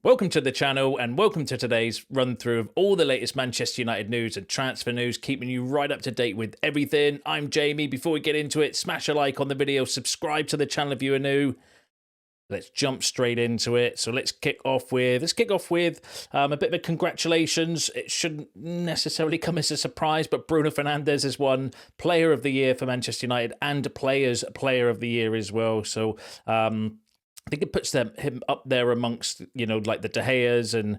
Welcome to the channel and welcome to today's run through of all the latest Manchester United news and transfer news, keeping you right up to date with everything. I'm Jamie. Before we get into it, smash a like on the video, subscribe to the channel if you are new. Let's jump straight into it. So let's kick off with a bit of a congratulations. It shouldn't necessarily come as a surprise, but Bruno Fernandes has won Player of the Year for Manchester United and Players Player of the Year as well. So I think it puts him up there amongst, like the De Gea's and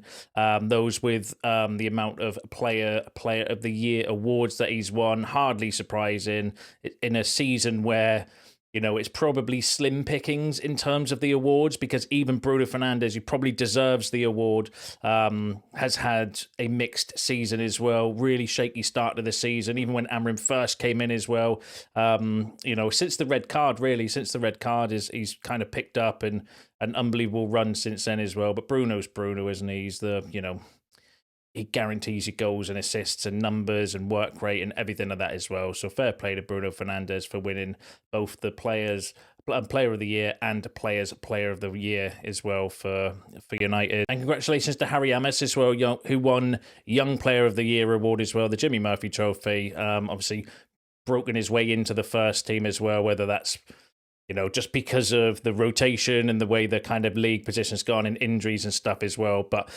those with the amount of player of the year awards that he's won. Hardly surprising in a season where, it's probably slim pickings in terms of the awards, because even Bruno Fernandes, who probably deserves the award, has had a mixed season as well. Really shaky start to the season, even when Amorim first came in as well. Since the red card, he's kind of picked up and an unbelievable run since then as well. But Bruno's Bruno, isn't he? He's he guarantees you goals and assists and numbers and work rate and everything of that as well. So fair play to Bruno Fernandes for winning both the Player of the Year and Player of the Year as well for United. And congratulations to Harry Ames as well, who won Young Player of the Year award as well, the Jimmy Murphy Trophy. Obviously broken his way into the first team as well, whether that's just because of the rotation and the way the kind of league position's gone and injuries and stuff as well. But,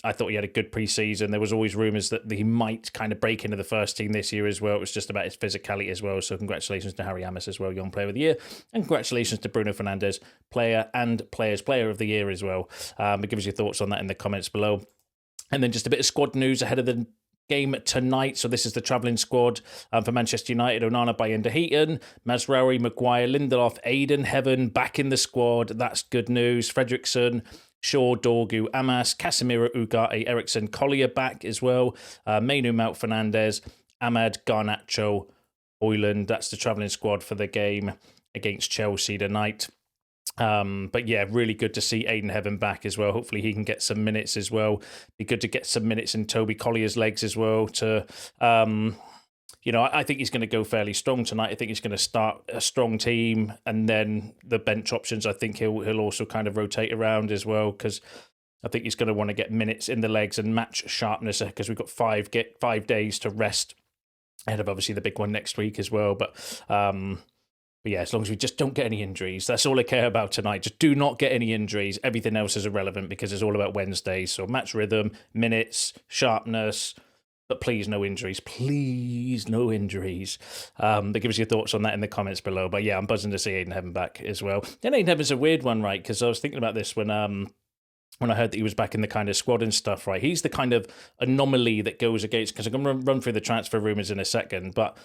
I thought he had a good preseason. There was always rumours that he might kind of break into the first team this year as well. It was just about his physicality as well. So congratulations to Harry Ames as well, Young Player of the Year. And congratulations to Bruno Fernandes, Player and Player of the Year as well. But give us your thoughts on that in the comments below. And then just a bit of squad news ahead of the game tonight. So this is the travelling squad for Manchester United: Onana, Bayern De Heaton, Mazraoui, Maguire, Lindelof, Aiden, Heaven back in the squad. That's good news. Fredrickson, Shaw, Dorgu, Amas, Casemiro, Ugarte, Ericsson, Collier back as well. Mainu, Mount, Fernandes, Ahmad, Garnacho, Højlund. That's the travelling squad for the game against Chelsea tonight. But yeah, really good to see Aiden Heaven back as well. Hopefully he can get some minutes as well. Be good to get some minutes in Toby Collier's legs as well. I think he's going to go fairly strong tonight. I think he's going to start a strong team, and then the bench options, I think he'll also kind of rotate around as well, because I think he's going to want to get minutes in the legs and match sharpness, because we've got 5 days to rest ahead of obviously the big one next week as well. But yeah, as long as we just don't get any injuries, that's all I care about tonight. Just do not get any injuries. Everything else is irrelevant, because it's all about Wednesday. So match rhythm, minutes, sharpness, but please no injuries. Please no injuries. But give us your thoughts on that in the comments below. But yeah, I'm buzzing to see Aiden Heaven back as well. Then Aiden Heaven's a weird one, right? Because I was thinking about this when I heard that he was back in the kind of squad and stuff, right? He's the kind of anomaly that goes against, because I'm going to run through the transfer rumours in a second, but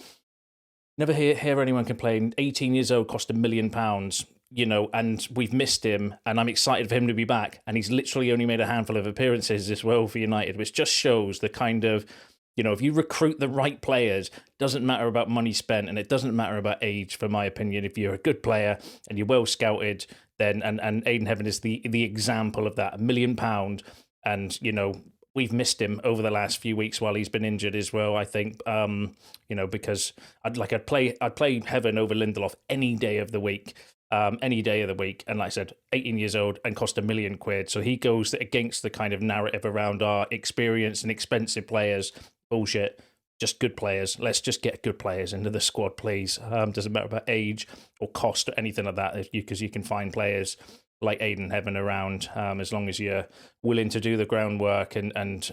never hear anyone complain. 18 years old, cost £1 million, and we've missed him, and I'm excited for him to be back. And he's literally only made a handful of appearances as well for United, which just shows the kind of, if you recruit the right players, doesn't matter about money spent, and it doesn't matter about age, for my opinion. If you're a good player and you're well scouted, then, and Aiden Heaven is the example of that. £1 million, and, we've missed him over the last few weeks while he's been injured as well, I think, because I'd play Heaven over Lindelof any day of the week. And like I said, 18 years old and cost £1 million. So he goes against the kind of narrative around our experienced and expensive players. Bullshit. Just good players. Let's just get good players into the squad, please. Doesn't matter about age or cost or anything like that, because you can find players like Aiden Heaven around, as long as you're willing to do the groundwork and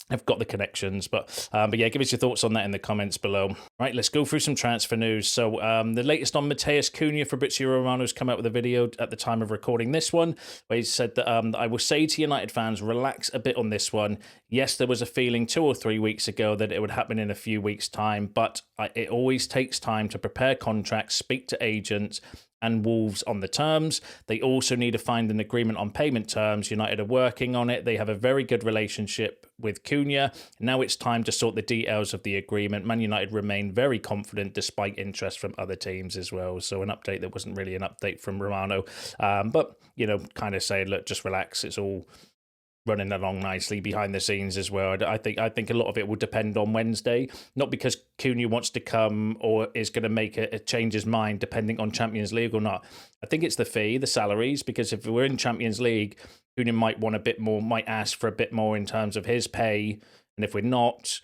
have got the connections. But yeah, give us your thoughts on that in the comments below. Right, let's go through some transfer news. So the latest on Matheus Cunha. Fabrizio Romano's come out with a video at the time of recording this one, where he said that I will say to United fans, relax a bit on this one. Yes, there was a feeling 2 or 3 weeks ago that it would happen in a few weeks' time, but it always takes time to prepare contracts, speak to agents, and Wolves on the terms. They also need to find an agreement on payment terms. United are working on it. They have a very good relationship with Cunha. Now it's time to sort the details of the agreement. Man United remain very confident despite interest from other teams as well. So an update that wasn't really an update from Romano. But, kind of saying, look, just relax. It's all running along nicely behind the scenes as well. I think a lot of it will depend on Wednesday, not because Cunha wants to come or is going to make a change his mind depending on Champions League or not. I think it's the fee, the salaries, because if we're in Champions League, Cunha might want a bit more, might ask for a bit more in terms of his pay. And if we're not,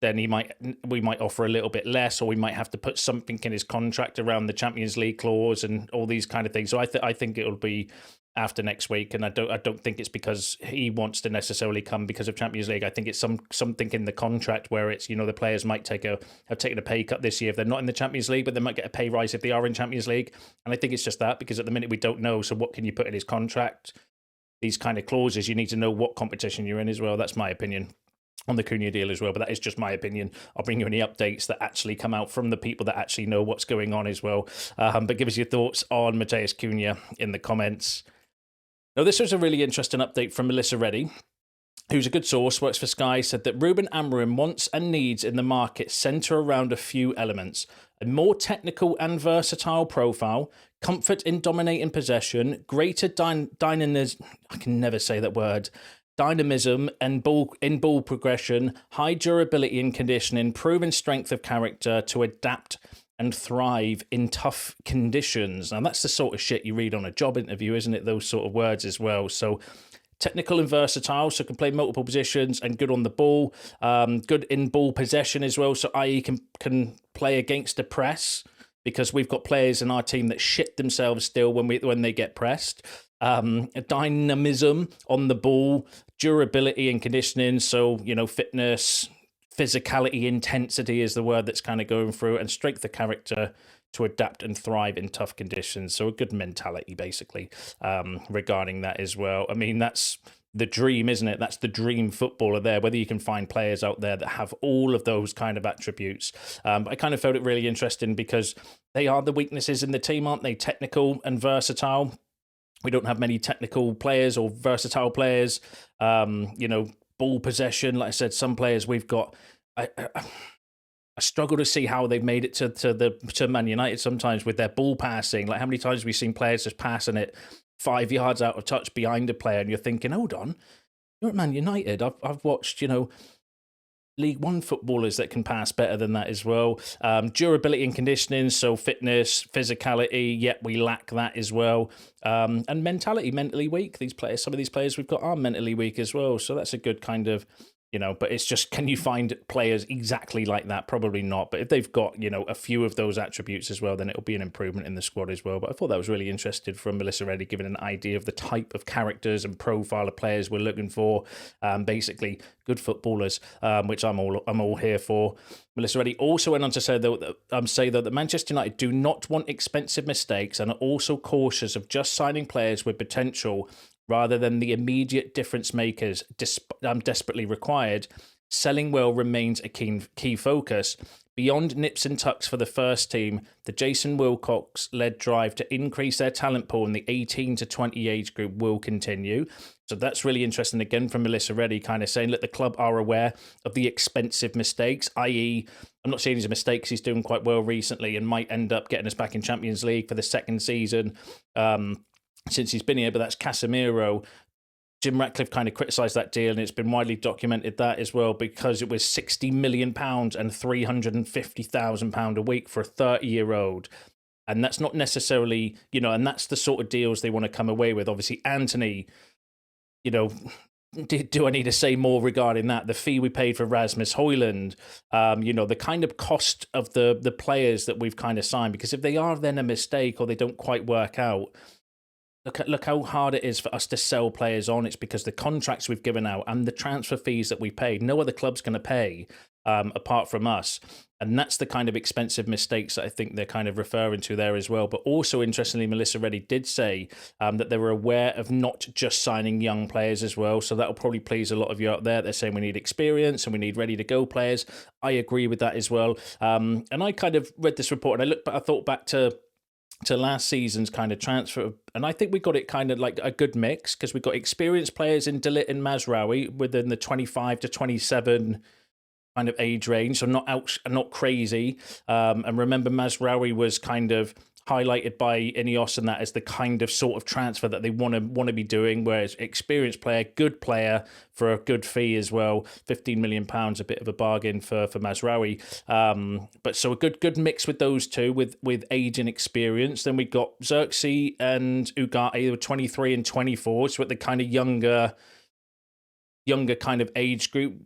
then we might offer a little bit less, or we might have to put something in his contract around the Champions League clause and all these kind of things. So I think it'll be after next week, and I don't think it's because he wants to necessarily come because of Champions League. I think it's something in the contract where it's, the players might have taken a pay cut this year if they're not in the Champions League, but they might get a pay rise if they are in Champions League. And I think it's just that, because at the minute we don't know. So what can you put in his contract? These kind of clauses, you need to know what competition you're in as well. That's my opinion on the Cunha deal as well, but that is just my opinion. I'll bring you any updates that actually come out from the people that actually know what's going on as well. But give us your thoughts on Matheus Cunha in the comments. Now, this was a really interesting update from Melissa Reddy, who's a good source, works for Sky, said that Ruben Amorim wants and needs in the market centre around a few elements: a more technical and versatile profile, comfort in dominating possession, greater dynamism, I can never say that word, dynamism and ball progression, high durability and conditioning, proven strength of character to adapt and thrive in tough conditions. Now, that's the sort of shit you read on a job interview, isn't it? Those sort of words as well. So technical and versatile, so can play multiple positions and good on the ball, good in ball possession as well, so i.e. can play against the press, because we've got players in our team that shit themselves still when they get pressed. Dynamism on the ball, durability and conditioning, so fitness, physicality, intensity is the word that's kind of going through, and strength of character to adapt and thrive in tough conditions. So a good mentality, basically, regarding that as well. I mean, that's the dream, isn't it? That's the dream footballer there, whether you can find players out there that have all of those kind of attributes. But I kind of felt it really interesting because they are the weaknesses in the team, aren't they? Technical and versatile. We don't have many technical players or versatile players. Ball possession, like I said, some players we've got. I struggle to see how they've made it to Man United sometimes with their ball passing. Like, how many times have we seen players just passing it 5 yards out of touch behind a player, and you're thinking, hold on, you're at Man United. I've watched, League One footballers that can pass better than that as well. Durability and conditioning, so fitness, physicality, yet we lack that as well. And mentality, mentally weak. Some of these players we've got are mentally weak as well. So that's a good kind of, but it's just, can you find players exactly like that? Probably not. But if they've got, a few of those attributes as well, then it'll be an improvement in the squad as well. But I thought that was really interesting from Melissa Reddy, giving an idea of the type of characters and profile of players we're looking for. Basically, good footballers, which I'm all here for. Melissa Reddy also went on to say though that Manchester United do not want expensive mistakes and are also cautious of just signing players with potential rather than the immediate difference makers desperately required. Selling well remains a key focus. Beyond nips and tucks for the first team, the Jason Wilcox-led drive to increase their talent pool in the 18 to 20 age group will continue. So that's really interesting, again, from Melissa Reddy, kind of saying that the club are aware of the expensive mistakes, i.e., I'm not saying these are mistakes, he's doing quite well recently and might end up getting us back in Champions League for the second season since he's been here, but that's Casemiro. Jim Ratcliffe kind of criticised that deal, and it's been widely documented that as well, because it was £60 million and £350,000 a week for a 30-year-old. And that's not necessarily, and that's the sort of deals they want to come away with. Obviously, Anthony, do I need to say more regarding that? The fee we paid for Rasmus Højlund, the kind of cost of the players that we've kind of signed, because if they are then a mistake or they don't quite work out, Look how hard it is for us to sell players on. It's because the contracts we've given out and the transfer fees that we paid, no other club's going to pay apart from us. And that's the kind of expensive mistakes that I think they're kind of referring to there as well. But also, interestingly, Melissa Reddy did say that they were aware of not just signing young players as well. So that'll probably please a lot of you out there. They're saying we need experience and we need ready-to-go players. I agree with that as well. And I kind of read this report and I thought back to last season's kind of transfer, and I think we got it kind of like a good mix, because we got experienced players in Dalit and Mazraoui within the 25 to 27 kind of age range, so not crazy. And remember, Mazraoui was kind of highlighted by Ineos and that as the kind of sort of transfer that they want to be doing, whereas experienced player, good player for a good fee as well. £15 million, a bit of a bargain for Mazraoui. But so a good mix with those two, with age and experience. Then we got Xerxes and Ugarte, they were 23 and 24, so at the kind of younger kind of age group.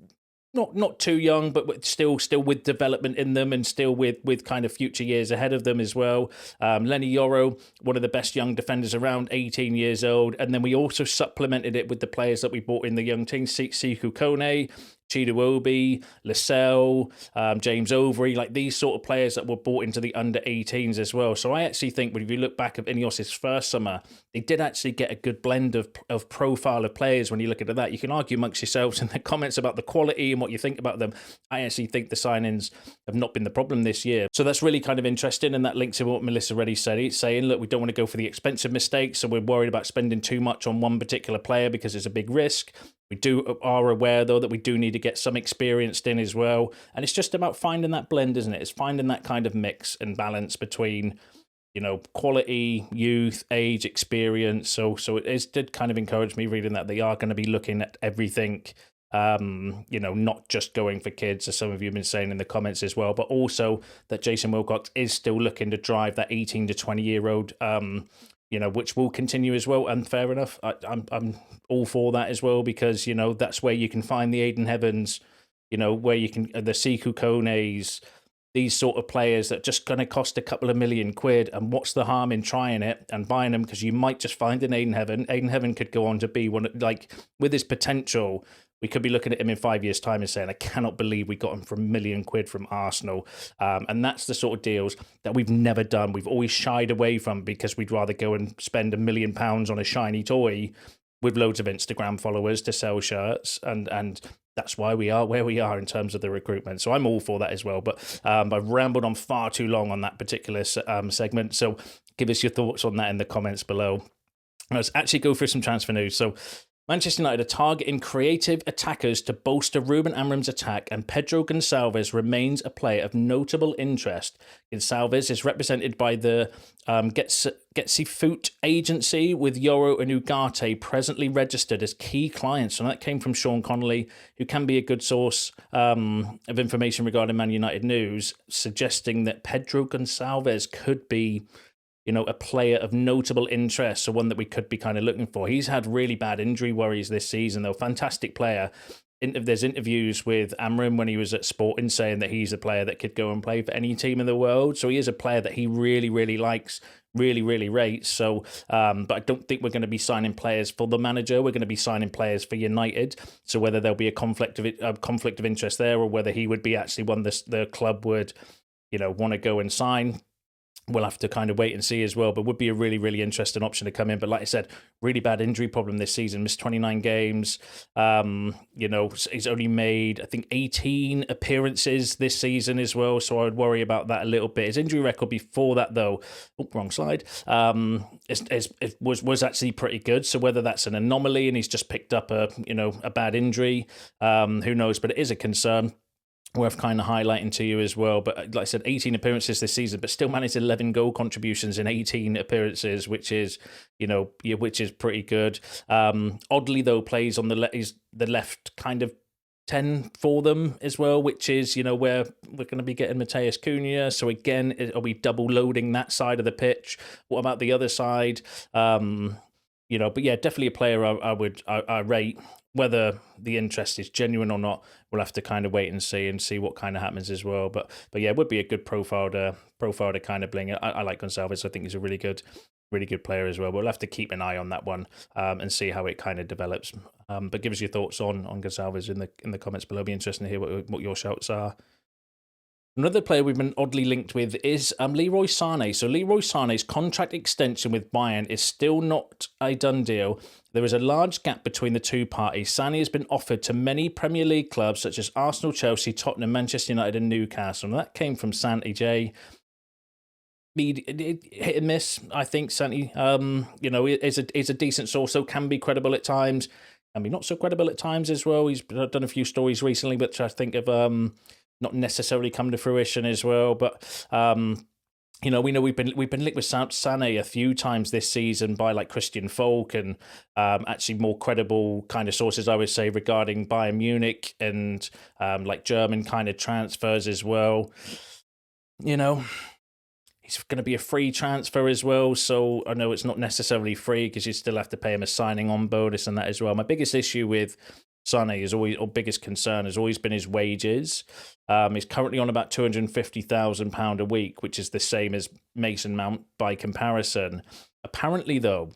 Not too young, but still with development in them, and still with kind of future years ahead of them as well. Lenny Yoro, one of the best young defenders around, 18 years old. And then we also supplemented it with the players that we bought in the young team, Sekou Kone, Chidowobi, Lascelles, James Overy, like these sort of players that were bought into the under-18s as well. So I actually think if you look back at Ineos' first summer, they did actually get a good blend of profile of players when you look at that. You can argue amongst yourselves in the comments about the quality and what you think about them. I actually think the signings have not been the problem this year. So that's really kind of interesting, and that links to what Melissa already said. It's saying, look, we don't want to go for the expensive mistakes, so we're worried about spending too much on one particular player because it's a big risk. We are aware, though, that we do need to get some experienced in as well. And it's just about finding that blend, isn't it? It's finding that kind of mix and balance between, quality, youth, age, experience. So it did kind of encourage me reading that they are going to be looking at everything, not just going for kids, as some of you have been saying in the comments as well, but also that Jason Wilcox is still looking to drive that 18 to 20-year-old which will continue as well. And fair enough, I'm all for that as well, because that's where you can find the Aiden Heavens, where you can the Sekou Kones, these sort of players that just going to cost a couple of £1 million. And what's the harm in trying it and buying them? Because you might just find an Aiden Heaven. Aiden Heaven could go on to be one, like, with his potential. We could be looking at him in 5 years' time and saying, I cannot believe we got him for £1 million from Arsenal. And that's the sort of deals that we've never done. We've always shied away from, because we'd rather go and spend £1 million on a shiny toy with loads of Instagram followers to sell shirts. And that's why we are where we are in terms of the recruitment. So I'm all for that as well. But I've rambled on far too long on that particular segment. So give us your thoughts on that in the comments below. Let's actually go through some transfer news. So Manchester United are targeting creative attackers to bolster Ruben Amorim's attack, and Pedro Goncalves remains a player of notable interest. Goncalves is represented by the Getsi agency, with Yoro and Ugarte presently registered as key clients. And that came from Sean Connolly, who can be a good source of information regarding Man United news, suggesting that Pedro Goncalves could be a player of notable interest, so one that we could be kind of looking for. He's had really bad injury worries this season, though. Fantastic player. There's interviews with Amorim when he was at Sporting saying that he's a player that could go and play for any team in the world. So he is a player that he really, really likes, really, really rates. So, but I don't think we're going to be signing players for the manager. We're going to be signing players for United. So whether there'll be a conflict of interest there, or whether he would be actually one the club would, want to go and sign, we'll have to kind of wait and see as well, but would be a really, really interesting option to come in. But like I said, really bad injury problem this season, missed 29 games. He's only made, I think, 18 appearances this season as well, so I would worry about that a little bit. His injury record before that, though, wrong slide, it was actually pretty good. So whether that's an anomaly and he's just picked up a bad injury, who knows? But it is a concern worth kind of highlighting to you as well. But like I said, 18 appearances this season, but still managed 11 goal contributions in 18 appearances, which is pretty good. Oddly, though, plays on the left kind of 10 for them as well, which is, where we're going to be getting Matheus Cunha. So again, are we double loading that side of the pitch? What about the other side? But yeah, definitely a player I rate. Whether the interest is genuine or not, we'll have to kind of wait and see what kind of happens as well. But yeah, it would be a good profile to kind of bling. I like Goncalves. I think he's a really good player as well. We'll have to keep an eye on that one and see how it kind of develops. But give us your thoughts on Goncalves in the comments below. It'll be interesting to hear what your shouts are. Another player we've been oddly linked with is Leroy Sane. So Leroy Sane's contract extension with Bayern is still not a done deal. There is a large gap between the two parties. Sane has been offered to many Premier League clubs such as Arsenal, Chelsea, Tottenham, Manchester United and Newcastle. And that came from Santi J. Hit and miss, I think. Santi, is a decent source, so can be credible at times. Can be not so credible at times as well. He's done a few stories recently, which I think have not necessarily come to fruition as well. But You know, we know we've been linked with Sane a few times this season by like Christian Folk and actually more credible kind of sources, I would say, regarding Bayern Munich and like German kind of transfers as well. You know, he's going to be a free transfer as well, so I know it's not necessarily free because you still have to pay him a signing on bonus and that as well. My biggest issue with Sane is always, or biggest concern has always been his wages. He's currently on about £250,000 a week, which is the same as Mason Mount by comparison. Apparently, though,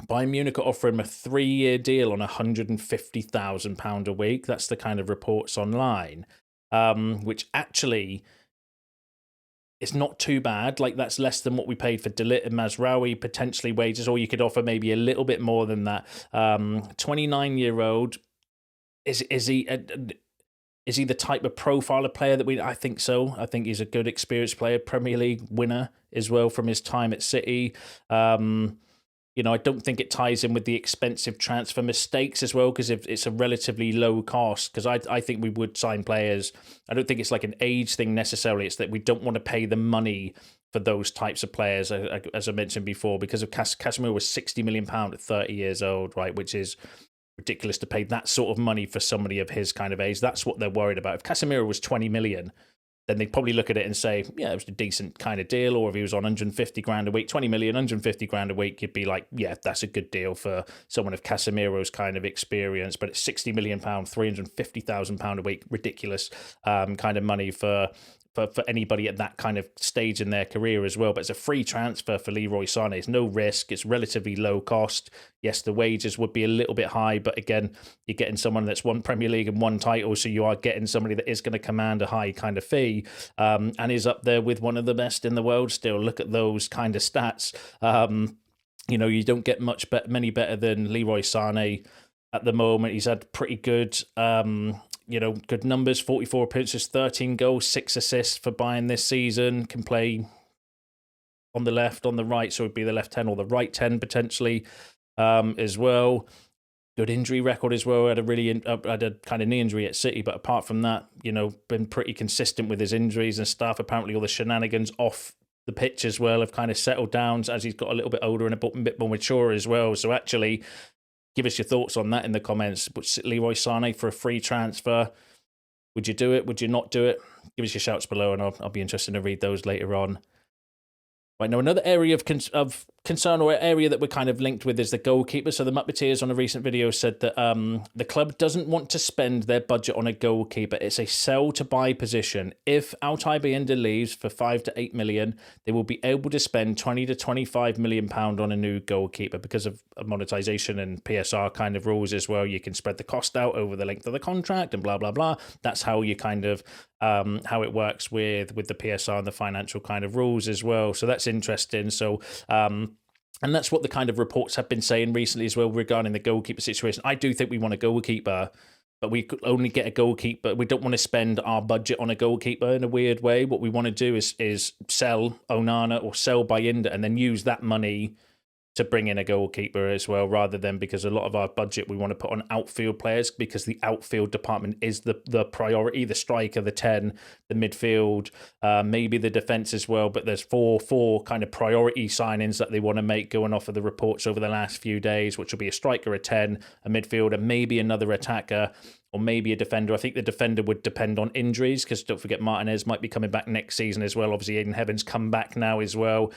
Bayern Munich are offering him a 3-year deal on £150,000 a week. That's the kind of reports online, which actually, it's not too bad. Like, that's less than what we paid for De Ligt and Mazraoui, potentially wages, or you could offer maybe a little bit more than that. 29-year-old, is he the type of profile of player that I think so. I think he's a good experienced player, Premier League winner as well from his time at City. You know, I don't think it ties in with the expensive transfer mistakes as well, because if it's a relatively low cost, because I think we would sign players. I don't think it's like an age thing necessarily. It's that we don't want to pay the money for those types of players, as I mentioned before, because of Casemiro was £60 million at 30 years old, right, which is ridiculous to pay that sort of money for somebody of his kind of age. That's what they're worried about. If Casemiro was 20 million, then they'd probably look at it and say, yeah, it was a decent kind of deal. Or if he was on 150 grand a week, 20 million, 150 grand a week, you'd be like, yeah, that's a good deal for someone of Casemiro's kind of experience. But it's £60 million, £350,000 a week, ridiculous kind of money for anybody at that kind of stage in their career as well. But it's a free transfer for Leroy Sane. It's no risk. It's relatively low cost. Yes, the wages would be a little bit high, but again, you're getting someone that's won Premier League and one title, so you are getting somebody that is going to command a high kind of fee, and is up there with one of the best in the world still. Look at those kind of stats. You know, you don't get many better than Leroy Sane at the moment. He's had pretty good good numbers, 44 appearances, 13 goals, 6 assists for Bayern this season. Can play on the left, on the right, so it'd be the left 10 or the right 10 potentially as well. Good injury record as well. Had a kind of knee injury at City, but apart from that, been pretty consistent with his injuries and stuff. Apparently all the shenanigans off the pitch as well have kind of settled down as he's got a little bit older and a bit more mature as well. So actually, give us your thoughts on that in the comments. But Leroy Sane for a free transfer, would you do it? Would you not do it? Give us your shouts below, and I'll be interested to read those later on. Right, now another area of concern, or area that we're kind of linked with, is the goalkeeper. So the Muppets on a recent video said that the club doesn't want to spend their budget on a goalkeeper. It's a sell to buy position. If Altay Bayindir leaves for 5 to 8 million, they will be able to spend 20 to 25 million pound on a new goalkeeper because of monetization and PSR kind of rules as well. You can spread the cost out over the length of the contract and blah blah blah. That's how you kind of how it works with the PSR and the financial kind of rules as well. So that's interesting. So and that's what the kind of reports have been saying recently as well regarding the goalkeeper situation. I do think we want a goalkeeper, but we could only get a goalkeeper. We don't want to spend our budget on a goalkeeper in a weird way. What we want to do is sell Onana or sell Bayindir and then use that money to bring in a goalkeeper as well, rather than, because a lot of our budget we want to put on outfield players, because the outfield department is the priority, the striker, the 10, the midfield, maybe the defence as well. But there's four kind of priority signings that they want to make going off of the reports over the last few days, which will be a striker, a 10, a midfielder, maybe another attacker, or maybe a defender. I think the defender would depend on injuries, because don't forget Martinez might be coming back next season as well. Obviously, Aiden Heaven's come back now as well.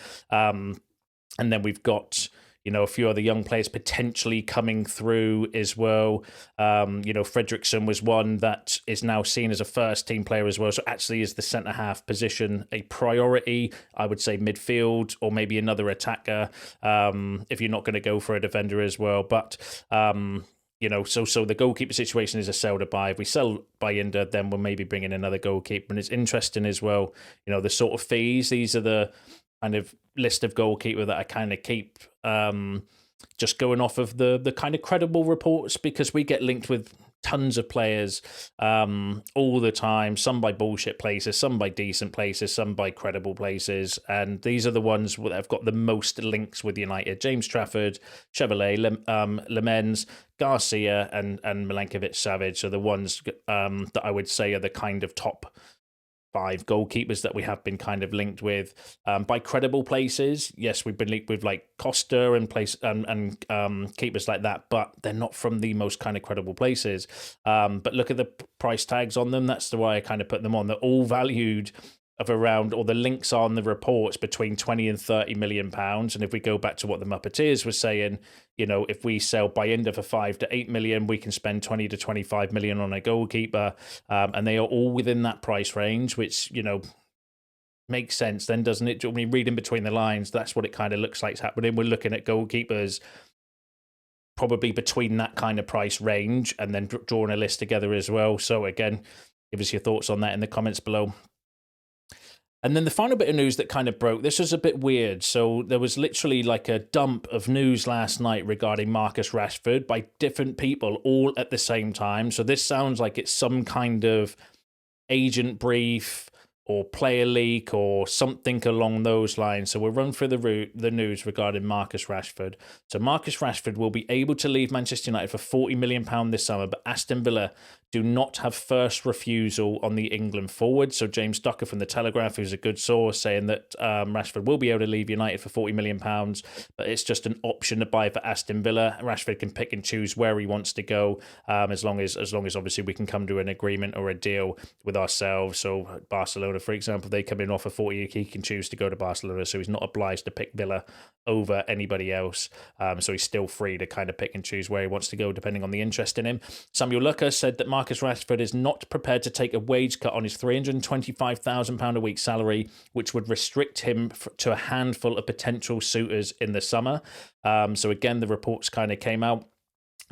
And then we've got, a few other young players potentially coming through as well. Fredrickson was one that is now seen as a first team player as well. So actually is the centre-half position a priority? I would say midfield or maybe another attacker if you're not going to go for a defender as well. But, so the goalkeeper situation is a sell to buy. If we sell Bayindir, then we'll maybe bring in another goalkeeper. And it's interesting as well, the sort of fees. These are the kind of list of goalkeeper that I kind of keep just going off of the kind of credible reports, because we get linked with tons of players all the time, some by bullshit places, some by decent places, some by credible places, and these are the ones that have got the most links with United: James Trafford, Chevrolet, Lemens, Garcia, and Milenkovic Savic are the ones that I would say are the kind of top 5 goalkeepers that we have been kind of linked with by credible places. Yes, we've been linked with like Costa and keepers like that, but they're not from the most kind of credible places. But look at the price tags on them. That's the way I kind of put them on. They're all valued of around, or the links on the reports, between 20 and 30 million pounds. And if we go back to what the Muppeteers were saying, if we sell Bayinda for 5 to 8 million, we can spend 20 to 25 million on a goalkeeper. And they are all within that price range, which, makes sense then, doesn't it? When you read in between the lines, that's what it kind of looks like is happening. We're looking at goalkeepers probably between that kind of price range, and then drawing a list together as well. So again, give us your thoughts on that in the comments below. And then the final bit of news that kind of broke, this was a bit weird. So there was literally like a dump of news last night regarding Marcus Rashford by different people all at the same time. So this sounds like it's some kind of agent brief or player leak or something along those lines. So we'll run through the news regarding Marcus Rashford. So Marcus Rashford will be able to leave Manchester United for £40 million this summer, but Aston Villa do not have first refusal on the England forward. So James Ducker from The Telegraph, who's a good source, saying that Rashford will be able to leave United for £40 million, but it's just an option to buy for Aston Villa. Rashford can pick and choose where he wants to go, as long as obviously we can come to an agreement or a deal with ourselves. So Barcelona, for example, they come in offer 40, he can choose to go to Barcelona, so he's not obliged to pick Villa over anybody else. So he's still free to kind of pick and choose where he wants to go, depending on the interest in him. Samuel Lucker said that Marcus Rashford is not prepared to take a wage cut on his £325,000 a week salary, which would restrict him to a handful of potential suitors in the summer. So again, the reports kind of came out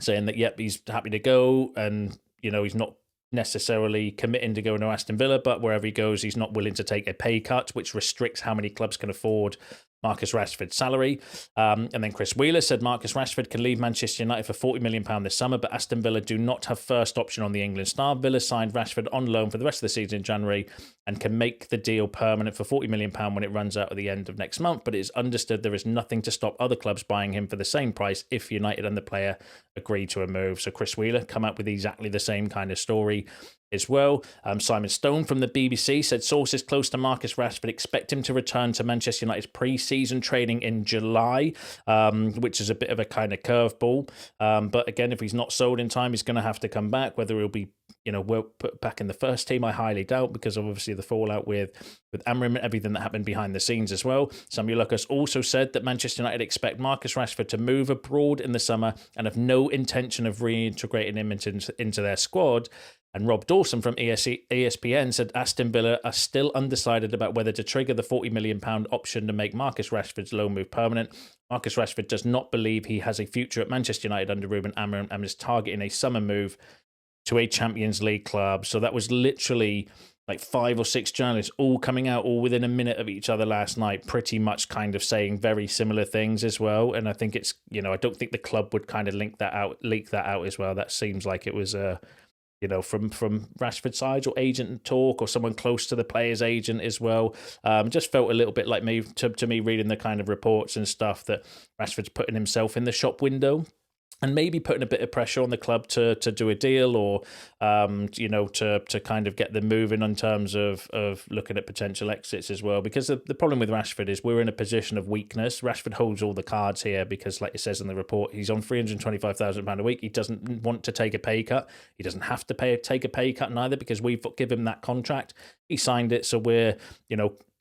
saying that, yep, he's happy to go, and he's not necessarily committing to going to Aston Villa, but wherever he goes, he's not willing to take a pay cut, which restricts how many clubs can afford Marcus Rashford's salary. And then Chris Wheeler said Marcus Rashford can leave Manchester United for £40 million this summer, but Aston Villa do not have first option on the England star. Villa signed Rashford on loan for the rest of the season in January and can make the deal permanent for £40 million when it runs out at the end of next month. But it is understood there is nothing to stop other clubs buying him for the same price if United and the player agree to a move. So Chris Wheeler come up with exactly the same kind of story as well. Simon Stone from the BBC said sources close to Marcus Rashford expect him to return to Manchester United's pre-season training in July, which is a bit of a kind of curveball. But again, if he's not sold in time, he's going to have to come back. Whether he'll be put back in the first team, I highly doubt, because of obviously the fallout with Amorim and everything that happened behind the scenes as well. Samuel Lucas also said that Manchester United expect Marcus Rashford to move abroad in the summer and have no intention of reintegrating him into their squad. And Rob Dawson from ESPN said Aston Villa are still undecided about whether to trigger the £40 million option to make Marcus Rashford's loan move permanent. Marcus Rashford does not believe he has a future at Manchester United under Ruben Amorim and is targeting a summer move to a Champions League club. So that was literally like 5 or 6 journalists all coming out all within a minute of each other last night, pretty much kind of saying very similar things as well. And I think it's, I don't think the club would kind of leak that out as well. That seems like it was from Rashford's side, or agent talk, or someone close to the player's agent as well. Just felt a little bit like me to me reading the kind of reports and stuff that Rashford's putting himself in the shop window and maybe putting a bit of pressure on the club to do a deal, or to kind of get them moving in terms of looking at potential exits as well. Because the problem with Rashford is we're in a position of weakness. Rashford holds all the cards here because, like it says in the report, he's on £325,000 a week. He doesn't want to take a pay cut. He doesn't have to take a pay cut neither, because we've given him that contract. He signed it, so we're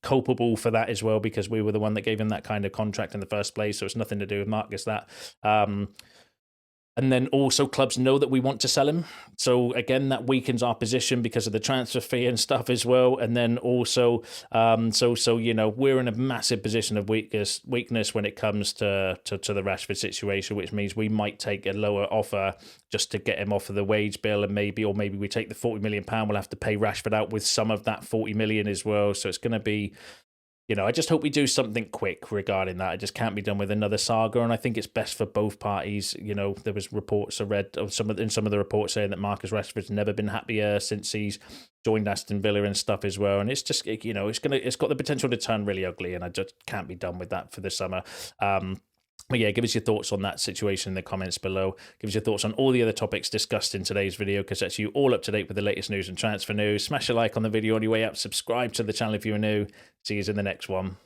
culpable for that as well, because we were the one that gave him that kind of contract in the first place. So it's nothing to do with Marcus that. And then also clubs know that we want to sell him. So again, that weakens our position because of the transfer fee and stuff as well. And then also, we're in a massive position of weakness when it comes to the Rashford situation, which means we might take a lower offer just to get him off of the wage bill, and maybe we take the £40 million. We'll have to pay Rashford out with some of that 40 million as well. So it's going to be, I just hope we do something quick regarding that. It just can't be done with another saga, and I think it's best for both parties. There was reports I read of some of the reports saying that Marcus Rashford's never been happier since he's joined Aston Villa and stuff as well. And it's just, it's got the potential to turn really ugly, and I just can't be done with that for the summer. But yeah, give us your thoughts on that situation in the comments below. Give us your thoughts on all the other topics discussed in today's video, because that's you all up to date with the latest news and transfer news. Smash a like on the video on your way out. Subscribe to the channel if you're new. See you in the next one.